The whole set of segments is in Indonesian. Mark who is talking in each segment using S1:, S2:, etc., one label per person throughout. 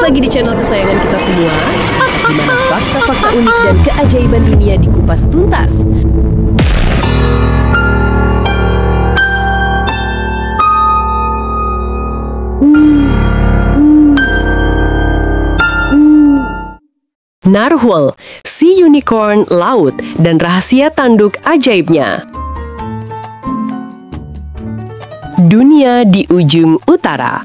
S1: lagi di channel kesayangan kita semua, di mana fakta-fakta unik dan keajaiban dunia dikupas tuntas. Narwhal, si unicorn laut, dan rahasia tanduk ajaibnya. Dunia di ujung utara.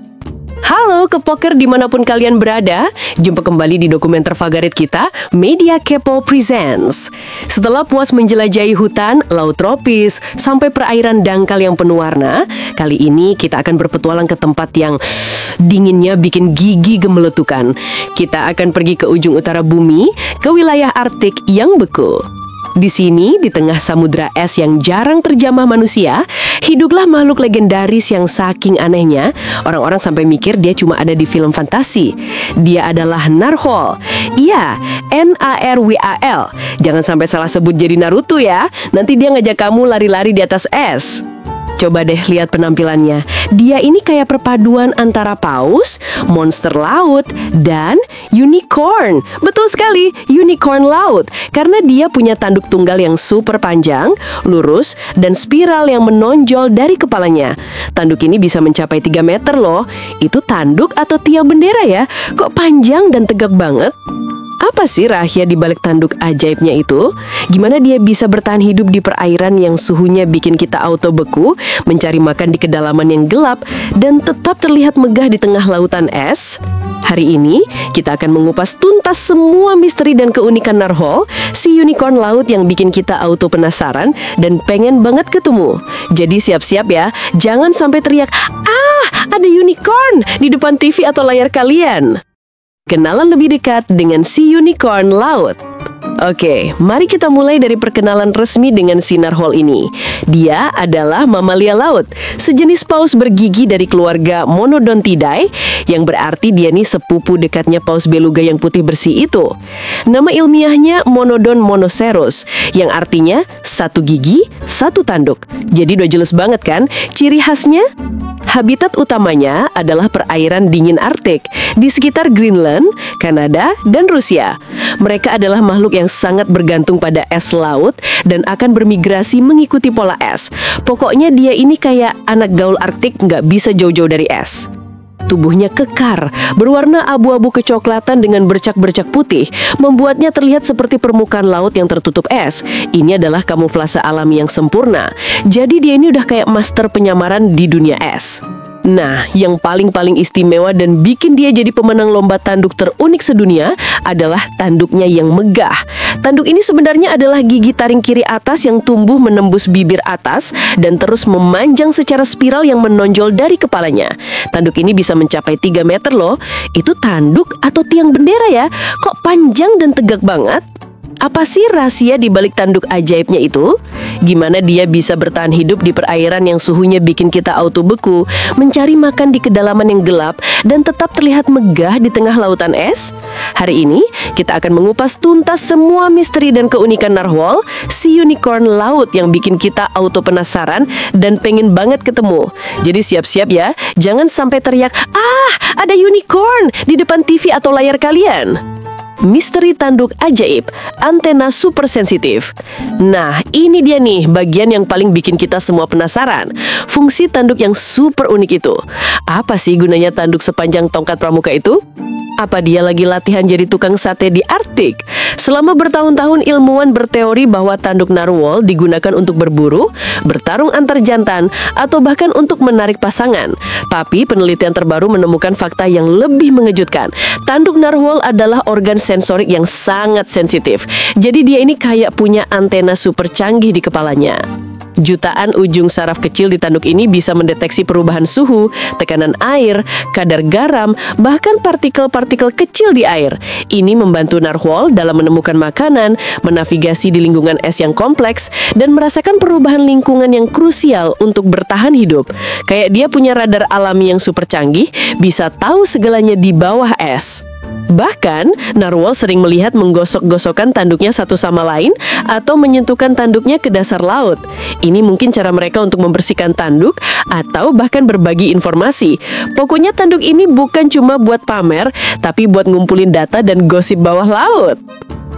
S1: Halo kepoker dimanapun kalian berada, jumpa kembali di dokumenter favorit kita, Media Kepo Presents. Setelah puas menjelajahi hutan, laut tropis, sampai perairan dangkal yang penuh warna, kali ini kita akan berpetualang ke tempat yang dinginnya bikin gigi gemeletukan. Kita akan pergi ke ujung utara bumi, ke wilayah Arktik yang beku. Di sini, di tengah samudra es yang jarang terjamah manusia, hiduplah makhluk legendaris yang saking anehnya, orang-orang sampai mikir dia cuma ada di film fantasi. Dia adalah Narwhal. Iya, Narwhal. Jangan sampai salah sebut jadi Naruto ya, nanti dia ngajak kamu lari-lari di atas es. Coba deh lihat penampilannya. Dia ini kayak perpaduan antara paus, monster laut, dan unicorn. Betul sekali, unicorn laut. Karena dia punya tanduk tunggal yang super panjang, lurus, dan spiral yang menonjol dari kepalanya. Tanduk ini bisa mencapai 3 meter loh. Itu tanduk atau tiang bendera ya? Kok panjang dan tegak banget? Apa sih rahasia di balik tanduk ajaibnya itu? Gimana dia bisa bertahan hidup di perairan yang suhunya bikin kita auto beku, mencari makan di kedalaman yang gelap, dan tetap terlihat megah di tengah lautan es? Hari ini, kita akan mengupas tuntas semua misteri dan keunikan Narwhal, si unicorn laut yang bikin kita auto penasaran dan pengen banget ketemu. Jadi siap-siap ya, jangan sampai teriak, "Ah, ada unicorn!" di depan TV atau layar kalian. Kenalan lebih dekat dengan si unicorn laut. Oke, mari kita mulai dari perkenalan resmi dengan si Narwhal ini. Dia adalah mamalia laut, sejenis paus bergigi dari keluarga Monodontidae, yang berarti dia nih sepupu dekatnya paus beluga yang putih bersih itu. Nama ilmiahnya Monodon monoceros, yang artinya satu gigi, satu tanduk. Jadi udah jelas banget kan? Ciri khasnya? Habitat utamanya adalah perairan dingin Arktik, di sekitar Greenland, Kanada, dan Rusia. Mereka adalah makhluk yang sangat bergantung pada es laut dan akan bermigrasi mengikuti pola es. Pokoknya dia ini kayak anak gaul Arktik, nggak bisa jauh-jauh dari es. Tubuhnya kekar, berwarna abu-abu kecoklatan dengan bercak-bercak putih, membuatnya terlihat seperti permukaan laut yang tertutup es. Ini adalah kamuflase alami yang sempurna. Jadi dia ini udah kayak master penyamaran di dunia es. Nah, yang paling istimewa dan bikin dia jadi pemenang lomba tanduk terunik sedunia adalah tanduknya yang megah. Tanduk ini sebenarnya adalah gigi taring kiri atas yang tumbuh menembus bibir atas dan terus memanjang secara spiral yang menonjol dari kepalanya. Tanduk ini bisa mencapai 3 meter loh. Itu tanduk atau tiang bendera ya? Kok panjang dan tegak banget? Apa sih rahasia di balik tanduk ajaibnya itu? Gimana dia bisa bertahan hidup di perairan yang suhunya bikin kita auto beku, mencari makan di kedalaman yang gelap, dan tetap terlihat megah di tengah lautan es? Hari ini, kita akan mengupas tuntas semua misteri dan keunikan Narwhal, si unicorn laut yang bikin kita auto penasaran dan pengen banget ketemu. Jadi siap-siap ya, jangan sampai teriak, "Ah, ada unicorn!" di depan TV atau layar kalian. Misteri tanduk ajaib, antena super sensitif. Nah, ini dia nih bagian yang paling bikin kita semua penasaran. Fungsi tanduk yang super unik itu. Apa sih gunanya tanduk sepanjang tongkat pramuka itu? Apa dia lagi latihan jadi tukang sate di Arktik? Selama bertahun-tahun ilmuwan berteori bahwa tanduk Narwhal digunakan untuk berburu, bertarung antar jantan, atau bahkan untuk menarik pasangan. Tapi penelitian terbaru menemukan fakta yang lebih mengejutkan. Tanduk Narwhal adalah organ sensorik yang sangat sensitif. Jadi dia ini kayak punya antena super canggih di kepalanya. Jutaan ujung saraf kecil di tanduk ini bisa mendeteksi perubahan suhu, tekanan air, kadar garam, bahkan partikel-partikel kecil di air. Ini membantu Narwhal dalam menemukan makanan, menavigasi di lingkungan es yang kompleks, dan merasakan perubahan lingkungan yang krusial untuk bertahan hidup. Kayak dia punya radar alami yang super canggih, bisa tahu segalanya di bawah es. Bahkan, narwhal sering melihat menggosok-gosokkan tanduknya satu sama lain atau menyentuhkan tanduknya ke dasar laut. Ini mungkin cara mereka untuk membersihkan tanduk atau bahkan berbagi informasi. Pokoknya tanduk ini bukan cuma buat pamer, tapi buat ngumpulin data dan gosip bawah laut.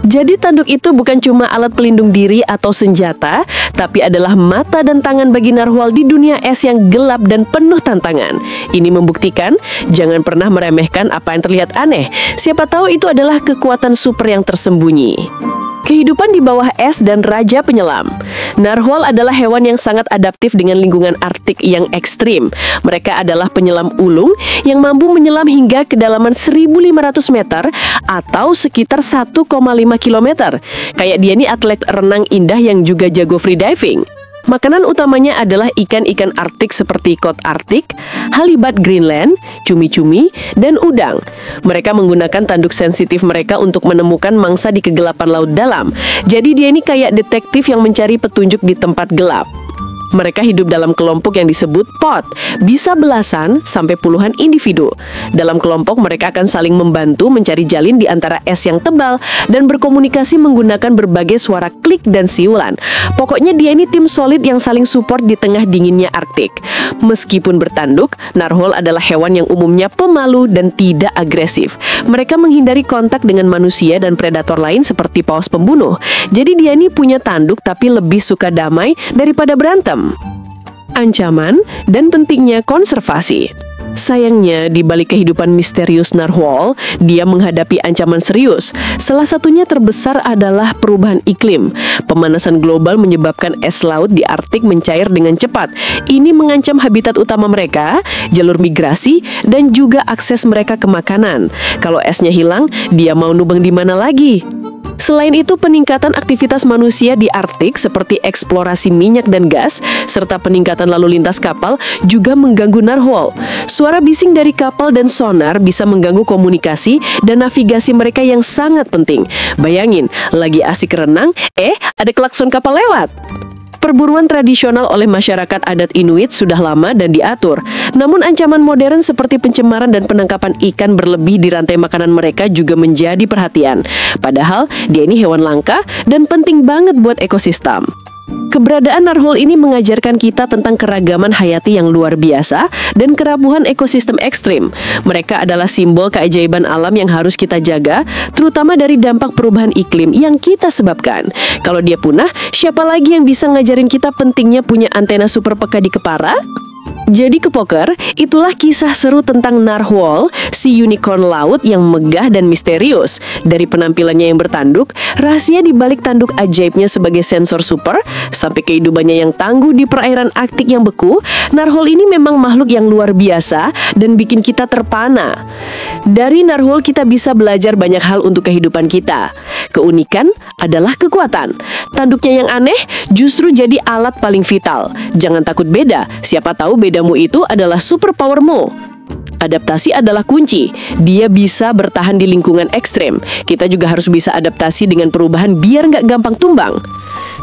S1: Jadi tanduk itu bukan cuma alat pelindung diri atau senjata, tapi adalah mata dan tangan bagi narwhal di dunia es yang gelap dan penuh tantangan. Ini membuktikan, jangan pernah meremehkan apa yang terlihat aneh. Siapa tahu itu adalah kekuatan super yang tersembunyi. Kehidupan di bawah es dan raja penyelam. Narwhal adalah hewan yang sangat adaptif dengan lingkungan Arktik yang ekstrim. Mereka adalah penyelam ulung yang mampu menyelam hingga kedalaman 1.500 meter atau sekitar 1,5 kilometer. Kayak dia nih atlet renang indah yang juga jago freediving. Makanan utamanya adalah ikan-ikan Arktik seperti kod Arktik, halibat Greenland, cumi-cumi, dan udang. Mereka menggunakan tanduk sensitif mereka untuk menemukan mangsa di kegelapan laut dalam. Jadi dia ini kayak detektif yang mencari petunjuk di tempat gelap. Mereka hidup dalam kelompok yang disebut pod, bisa belasan sampai puluhan individu. Dalam kelompok mereka akan saling membantu mencari jalin di antara es yang tebal dan berkomunikasi menggunakan berbagai suara klik dan siulan. Pokoknya dia ini tim solid yang saling support di tengah dinginnya Arktik. Meskipun bertanduk, narwhal adalah hewan yang umumnya pemalu dan tidak agresif. Mereka menghindari kontak dengan manusia dan predator lain seperti paus pembunuh. Jadi dia ini punya tanduk tapi lebih suka damai daripada berantem. Ancaman dan pentingnya konservasi. Sayangnya, di balik kehidupan misterius narwhal, dia menghadapi ancaman serius. Salah satunya terbesar adalah perubahan iklim. Pemanasan global menyebabkan es laut di Arktik mencair dengan cepat. Ini mengancam habitat utama mereka, jalur migrasi, dan juga akses mereka ke makanan. Kalau esnya hilang, dia mau nubang di mana lagi? Selain itu, peningkatan aktivitas manusia di Arktik seperti eksplorasi minyak dan gas, serta peningkatan lalu lintas kapal juga mengganggu narwhal. Suara bising dari kapal dan sonar bisa mengganggu komunikasi dan navigasi mereka yang sangat penting. Bayangin, lagi asik renang, ada klakson kapal lewat. Perburuan tradisional oleh masyarakat adat Inuit sudah lama dan diatur. Namun ancaman modern seperti pencemaran dan penangkapan ikan berlebih di rantai makanan mereka juga menjadi perhatian. Padahal dia ini hewan langka dan penting banget buat ekosistem. Keberadaan narwhal ini mengajarkan kita tentang keragaman hayati yang luar biasa dan kerapuhan ekosistem ekstrim. Mereka adalah simbol keajaiban alam yang harus kita jaga, terutama dari dampak perubahan iklim yang kita sebabkan. Kalau dia punah, siapa lagi yang bisa ngajarin kita pentingnya punya antena super peka di kepala? Jadi Kepoker, itulah kisah seru tentang narwhal, si unicorn laut yang megah dan misterius. Dari penampilannya yang bertanduk, rahasia di balik tanduk ajaibnya sebagai sensor super, sampai kehidupannya yang tangguh di perairan Arktik yang beku, narwhal ini memang makhluk yang luar biasa dan bikin kita terpana. Dari narwhal kita bisa belajar banyak hal untuk kehidupan kita. Keunikan adalah kekuatan. Tanduknya yang aneh justru jadi alat paling vital. Jangan takut beda, siapa tahu bedamu itu adalah superpowermu. Adaptasi adalah kunci. Dia bisa bertahan di lingkungan ekstrem. Kita juga harus bisa adaptasi dengan perubahan biar nggak gampang tumbang.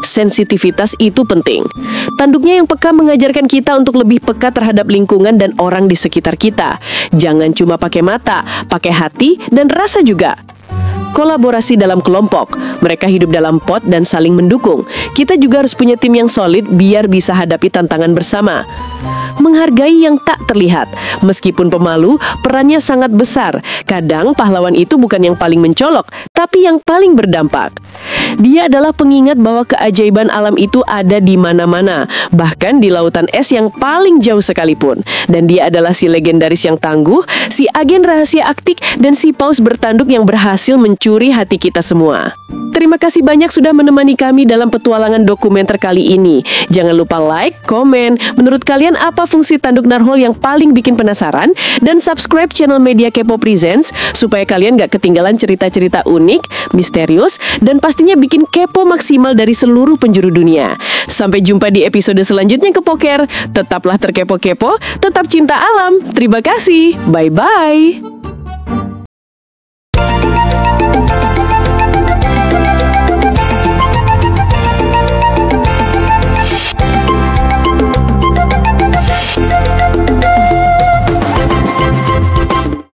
S1: Sensitivitas itu penting. Tanduknya yang peka mengajarkan kita untuk lebih peka terhadap lingkungan dan orang di sekitar kita. Jangan cuma pakai mata, pakai hati dan rasa juga. Kolaborasi dalam kelompok. Mereka hidup dalam pod dan saling mendukung. Kita juga harus punya tim yang solid biar bisa hadapi tantangan bersama. Menghargai yang tak terlihat. Meskipun pemalu, perannya sangat besar. Kadang pahlawan itu bukan yang paling mencolok, tapi yang paling berdampak. Dia adalah pengingat bahwa keajaiban alam itu ada di mana-mana, bahkan di lautan es yang paling jauh sekalipun. Dan dia adalah si legendaris yang tangguh, si agen rahasia Arktik, dan si paus bertanduk yang berhasil mencuri hati kita semua. Terima kasih banyak sudah menemani kami dalam petualangan dokumenter kali ini. Jangan lupa like, komen, menurut kalian apa fungsi tanduk narwhal yang paling bikin penasaran, dan subscribe channel Media Kepo Presents supaya kalian gak ketinggalan cerita-cerita unik, misterius, dan pastinya bikin kepo maksimal dari seluruh penjuru dunia. Sampai jumpa di episode selanjutnya Kepoker. Tetaplah terkepo-kepo, tetap cinta alam. Terima kasih. Bye-bye.